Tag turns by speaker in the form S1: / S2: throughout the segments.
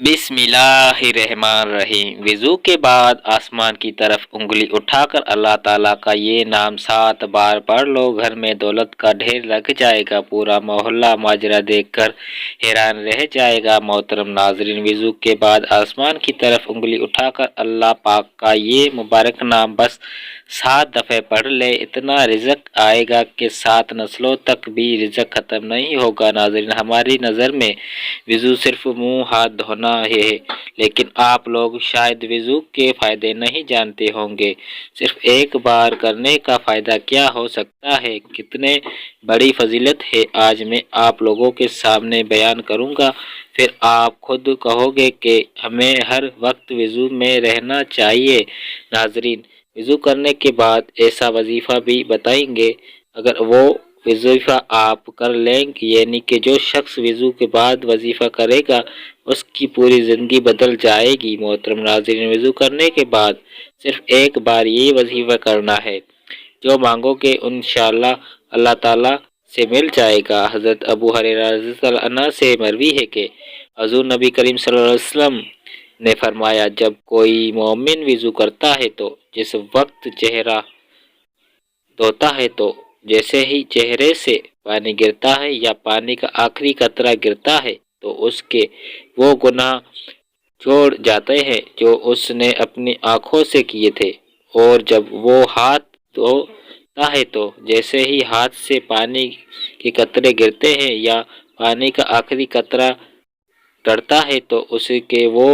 S1: بسم اللہ الرحمن الرحیم۔ وضو کے بعد آسمان کی طرف انگلی اٹھا کر اللہ تعالیٰ کا یہ نام 7 بار پڑھ لو، گھر میں دولت کا ڈھیر لگ جائے گا، پورا محلہ ماجرا دیکھ کر حیران رہ جائے گا۔ محترم ناظرین، وضو کے بعد آسمان کی طرف انگلی اٹھا کر اللہ پاک کا یہ مبارک نام بس 7 دفعہ پڑھ لے، اتنا رزق آئے گا کہ 7 نسلوں تک بھی رزق ختم نہیں ہوگا۔ ناظرین، ہماری نظر میں وضو صرف منہ ہاتھ دھونا ہے، لیکن آپ لوگ شاید وضو کے فائدے نہیں جانتے ہوں گے۔ صرف ایک بار کرنے کا فائدہ کیا ہو سکتا ہے، کتنے بڑی فضیلت ہے، آج میں آپ لوگوں کے سامنے بیان کروں گا، پھر آپ خود کہو گے کہ ہمیں ہر وقت وضو میں رہنا چاہیے۔ ناظرین، وضو کرنے کے بعد ایسا وظیفہ بھی بتائیں گے، اگر وہ وظیفہ آپ کر لیں، یعنی کہ جو شخص وضو کے بعد وظیفہ کرے گا اس کی پوری زندگی بدل جائے گی۔ محترم ناظرین، وضو کرنے کے بعد صرف ایک بار یہ وظیفہ کرنا ہے، جو مانگو گے انشاءاللہ اللہ تعالیٰ سے مل جائے گا۔ حضرت ابو ہریرہ رضی اللہ عنہ سے مروی ہے کہ حضور نبی کریم صلی اللہ علیہ وسلم نے فرمایا، جب کوئی مومن وضو کرتا ہے تو جس وقت چہرہ دھوتا ہے تو جیسے ہی چہرے سے پانی گرتا ہے یا پانی کا آخری قطرہ گرتا ہے تو اس کے وہ گناہ چھوڑ جاتے ہیں جو اس نے اپنی آنکھوں سے کیے تھے، اور جب وہ ہاتھ دھوتا ہے تو جیسے ہی ہاتھ سے پانی کے قطرے گرتے ہیں یا پانی کا آخری قطرہ ٹرتا ہے تو اس کے وہ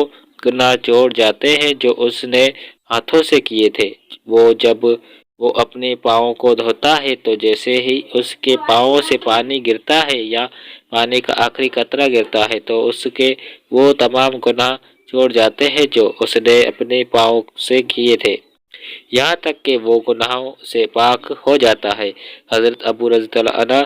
S1: گناہ چھوڑ جاتے ہیں جو اس نے ہاتھوں سے کیے تھے۔ جب وہ اپنے پاؤں کو دھوتا ہے تو جیسے ہی اس کے پاؤں سے پانی گرتا ہے یا پانی کا آخری قطرہ گرتا ہے تو اس کے وہ تمام گناہ چھوڑ جاتے ہیں جو اس نے اپنے پاؤں سے کیے تھے، یہاں تک کہ وہ گناہوں سے پاک ہو جاتا ہے۔ حضرت ابو رضی اللہ عنہ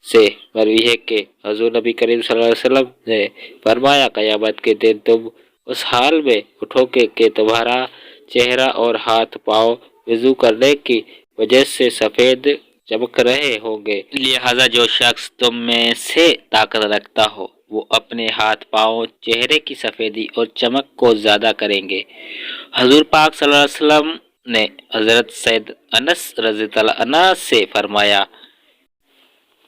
S1: سے مروی ہے کہ حضور نبی کریم صلی اللہ علیہ وسلم نے فرمایا، قیامت کے دن تم اس حال میں اٹھو گے کہ تمہارا چہرہ اور ہاتھ پاؤں وضو کرنے کی وجہ سے سفید چمک رہے ہوں گے، لہذا جو شخص تم میں سے طاقت رکھتا ہو وہ اپنے ہاتھ پاؤں چہرے کی سفیدی اور چمک کو زیادہ کریں گے۔ حضور پاک صلی اللہ علیہ وسلم نے حضرت سید انس رضی اللہ عنہ سے فرمایا،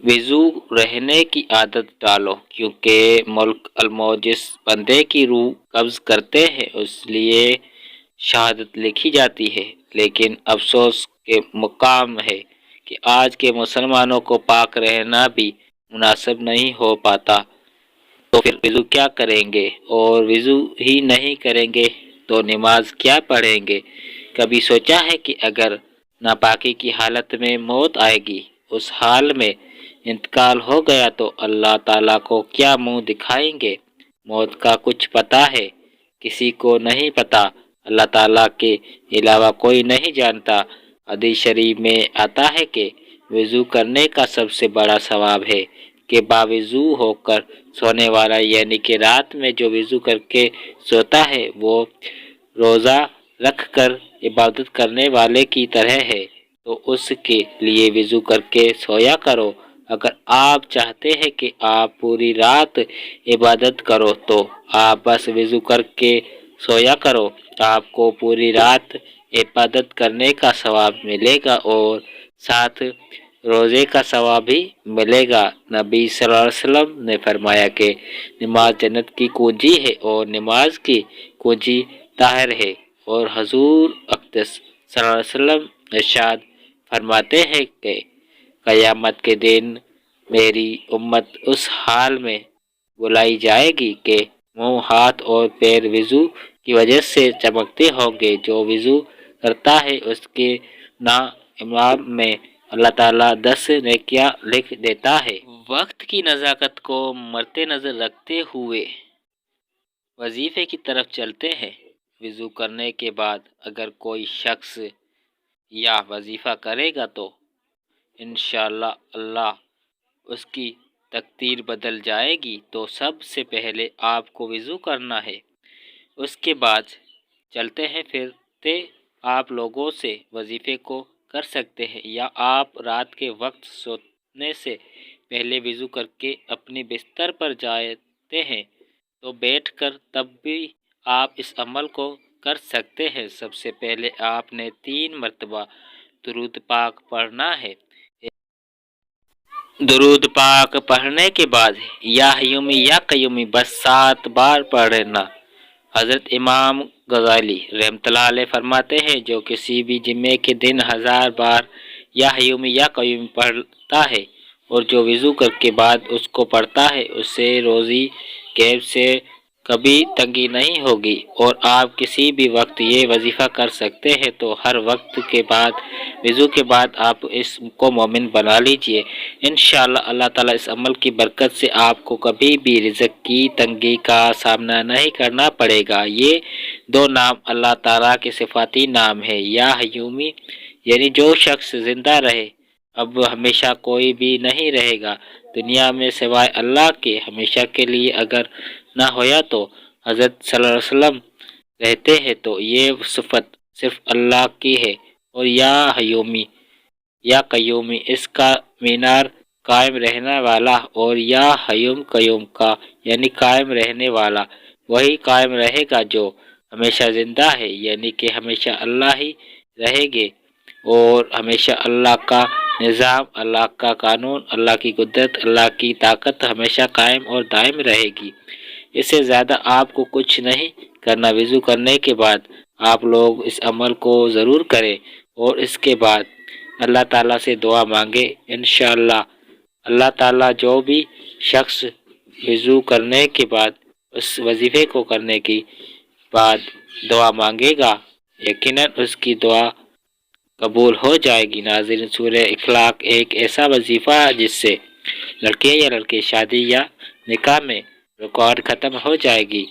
S1: وضو رہنے کی عادت ڈالو، کیونکہ ملک الموت جس بندے کی روح قبض کرتے ہیں اس لیے شہادت لکھی جاتی ہے، لیکن افسوس کے مقام ہے کہ آج کے مسلمانوں کو پاک رہنا بھی مناسب نہیں ہو پاتا، تو پھر وضو کیا کریں گے؟ اور وضو ہی نہیں کریں گے تو نماز کیا پڑھیں گے؟ کبھی سوچا ہے کہ اگر ناپاکی کی حالت میں موت آئے گی، اس حال میں انتقال ہو گیا تو اللہ تعالیٰ کو کیا منہ دکھائیں گے؟ موت کا کچھ پتہ ہے؟ کسی کو نہیں پتہ، اللہ تعالیٰ کے علاوہ کوئی نہیں جانتا۔ حدیث شریف میں آتا ہے کہ وضو کرنے کا سب سے بڑا ثواب ہے کہ باوضو ہو کر سونے والا، یعنی کہ رات میں جو وضو کر کے سوتا ہے وہ روزہ رکھ کر عبادت کرنے والے کی طرح ہے، تو اس کے لیے وضو کر کے سویا کرو۔ اگر آپ چاہتے ہیں کہ آپ پوری رات عبادت کرو تو آپ بس وضو کر کے سویا کرو، آپ کو پوری رات عبادت کرنے کا ثواب ملے گا اور ساتھ روزے کا ثواب بھی ملے گا۔ نبی صلی اللہ علیہ وسلم نے فرمایا کہ نماز جنت کی کنجی ہے اور نماز کی کنجی طاہر ہے، اور حضور اقدس صلی اللہ علیہ وسلم ارشاد فرماتے ہیں کہ قیامت کے دن میری امت اس حال میں بلائی جائے گی کہ منہ، ہاتھ اور پیر وضو کی وجہ سے چمکتے ہوں گے، جو وضو کرتا ہے اس کے نامہ میں اللہ تعالیٰ 10 نیکیاں لکھ دیتا ہے۔ وقت کی نزاکت کو مد نظر رکھتے ہوئے وظیفے کی طرف چلتے ہیں۔ وضو کرنے کے بعد اگر کوئی شخص یہ وظیفہ کرے گا تو انشاءاللہ اللہ اس کی تقدیر بدل جائے گی۔ تو سب سے پہلے آپ کو وضو کرنا ہے، اس کے بعد چلتے ہیں پھرتے آپ لوگوں سے وظیفے کو کر سکتے ہیں، یا آپ رات کے وقت سونے سے پہلے وضو کر کے اپنے بستر پر جاتے ہیں تو بیٹھ کر تب بھی آپ اس عمل کو کر سکتے ہیں۔ سب سے پہلے آپ نے 3 مرتبہ درود پاک پڑھنا ہے۔ درود پاک پڑھنے کے بعد یا حیومی یا قیومی بس 7 بار پڑھنا۔ حضرت امام غزالی رحمۃ اللہ علیہ فرماتے ہیں جو کسی بھی جمعے کے دن 1000 بار یا حیومی یا قیومی پڑھتا ہے اور جو وضو کر کے بعد اس کو پڑھتا ہے اسے روزی غیب سے کبھی تنگی نہیں ہوگی۔ اور آپ کسی بھی وقت یہ وظیفہ کر سکتے ہیں، تو ہر وقت کے بعد وضو کے بعد آپ اس کو مومن بنا لیجئے۔ انشاءاللہ اللہ تعالیٰ اس عمل کی برکت سے آپ کو کبھی بھی رزق کی تنگی کا سامنا نہیں کرنا پڑے گا۔ یہ 2 نام اللہ تعالیٰ کے صفاتی نام ہے۔ یا حیومی یعنی جو شخص زندہ رہے، اب ہمیشہ کوئی بھی نہیں رہے گا دنیا میں سوائے اللہ کے، ہمیشہ کے لیے اگر نہ ہویا تو حضرت صلی اللہ علیہ وسلم رہتے ہیں، تو یہ صفت صرف اللہ کی ہے۔ اور یا حیومی یا قیومی اس کا مینار قائم رہنے والا، اور یا حیوم قیوم کا یعنی قائم رہنے والا وہی قائم رہے گا جو ہمیشہ زندہ ہے، یعنی کہ ہمیشہ اللہ ہی رہے گے اور ہمیشہ اللہ کا نظام، اللہ کا قانون، اللہ کی قدرت، اللہ کی طاقت ہمیشہ قائم اور دائم رہے گی۔ اس سے زیادہ آپ کو کچھ نہیں کرنا۔ وضو کرنے کے بعد آپ لوگ اس عمل کو ضرور کریں اور اس کے بعد اللہ تعالیٰ سے دعا مانگے۔ انشاءاللہ اللہ تعالیٰ جو بھی شخص وضو کرنے کے بعد اس وظیفے کو کرنے کے بعد دعا مانگے گا، یقیناً اس کی دعا قبول ہو جائے گی۔ ناظرین، سورہ اخلاق ایک ایسا وظیفہ ہے جس سے لڑکے یا لڑکے شادی یا نکاح میں رکاوٹ ختم ہو جائے گی۔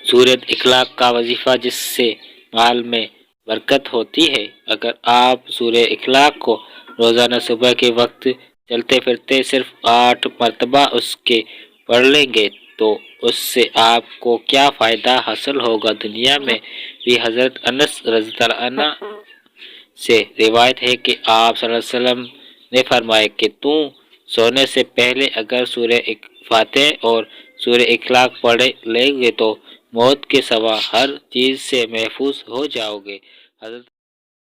S1: سورہ اخلاق کا وظیفہ جس سے مال میں برکت ہوتی ہے۔ اگر آپ سورہ اخلاق کو روزانہ صبح کے وقت چلتے پھرتے صرف 8 مرتبہ اس کے پڑھ لیں گے تو اس سے آپ کو کیا فائدہ حاصل ہوگا۔ دنیا میں بھی حضرت انس رضی اللہ عنہ سے روایت ہے کہ آپ صلی اللہ علیہ وسلم نے فرمایا کہ تو سونے سے پہلے اگر سورہ فاتح اور سورہ اخلاق پڑھ لیں گے تو موت کے سوا ہر چیز سے محفوظ ہو جاؤ گے۔ حضرت